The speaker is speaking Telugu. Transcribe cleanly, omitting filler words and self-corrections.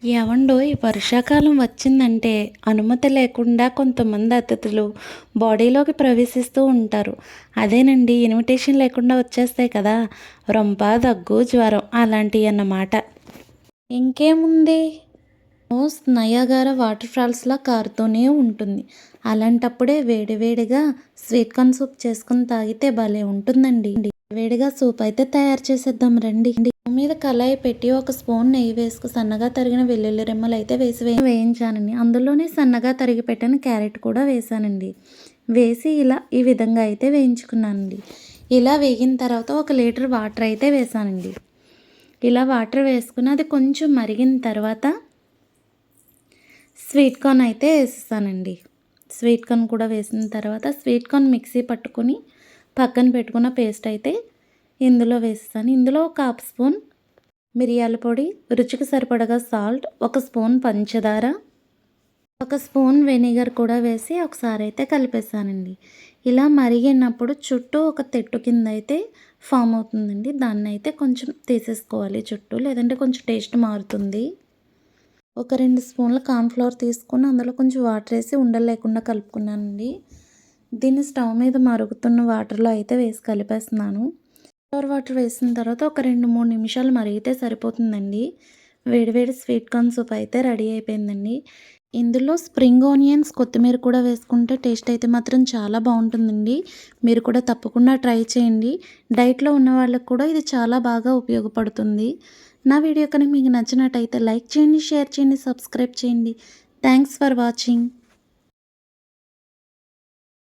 ఏవండోయ్ వర్షాకాలం వచ్చిందంటే అనుమతి లేకుండా కొంతమంది అతిథులు బాడీలోకి ప్రవేశిస్తూ ఉంటారు. అదేనండి ఇన్విటేషన్ లేకుండా వచ్చేస్తాయి కదా! రొంప, దగ్గు, జ్వరం అలాంటివి అన్నమాట. ఇంకేముంది నోస్ నయాగార వాటర్ ఫాల్స్లా కారుతూనే ఉంటుంది. అలాంటప్పుడే వేడివేడిగా స్వీట్ కార్న్ సూప్ చేసుకుని తాగితే భలే ఉంటుందండి. వేడిగా సూప్ అయితే తయారు చేసేద్దాం రండి. స్టవ్ మీద కళాయి పెట్టి ఒక స్పూన్ నెయ్యి వేసుకు సన్నగా తరిగిన వెల్లుల్లి రెమ్మలు అయితే వేయించానండి. అందులోనే సన్నగా తరిగి పెట్టిన క్యారెట్ కూడా వేసానండి. వేసి ఇలా ఈ విధంగా అయితే వేయించుకున్నానండి. ఇలా వేగిన తర్వాత 1 లీటర్ వాటర్ అయితే వేసానండి. ఇలా వాటర్ వేసుకుని అది కొంచెం మరిగిన తర్వాత స్వీట్ కార్న్ అయితే వేసేసానండి. స్వీట్ కార్న్ కూడా వేసిన తర్వాత స్వీట్ కార్న్ మిక్సీ పట్టుకొని పక్కన పెట్టుకున్న పేస్ట్ అయితే ఇందులో వేసేసాను. ఇందులో ఒక హాఫ్ స్పూన్ మిరియాల పొడి, రుచికి సరిపడగా సాల్ట్, 1 స్పూన్ పంచదార, 1 స్పూన్ వెనిగర్ కూడా వేసి ఒకసారి అయితే కలిపేసానండి. ఇలా మరిగినప్పుడు చుట్టూ ఒక తెట్టు కింద అయితే ఫామ్ అవుతుందండి. దాన్ని అయితే కొంచెం తీసేసుకోవాలి చుట్టూ, లేదంటే కొంచెం టేస్ట్ మారుతుంది. ఒక 2 స్పూన్ల కార్న్‌ఫ్లోర్ తీసుకొని అందులో కొంచెం వాటర్ వేసి ఉండలు లేకుండా కలుపుకున్నానండి. దీన్ని స్టవ్ మీద మరుగుతున్న వాటర్లో అయితే వేసి కలిపేస్తున్నాను. వాటర్ వేసిన తర్వాత ఒక 2-3 నిమిషాలు మరిగితే సరిపోతుందండి. వేడివేడి స్వీట్ కార్న్ సూప్ అయితే రెడీ అయిపోయిందండి. ఇందులో స్ప్రింగ్ ఆనియన్స్, కొత్తిమీర కూడా వేసుకుంటే టేస్ట్ అయితే మాత్రం చాలా బాగుంటుందండి. మీరు కూడా తప్పకుండా ట్రై చేయండి. డైట్‌లో ఉన్న వాళ్ళకి కూడా ఇది చాలా బాగా ఉపయోగపడుతుంది. నా వీడియో కనుక మీకు నచ్చినట్టయితే లైక్ చేయండి, షేర్ చేయండి, సబ్స్క్రైబ్ చేయండి. Thanks for watching.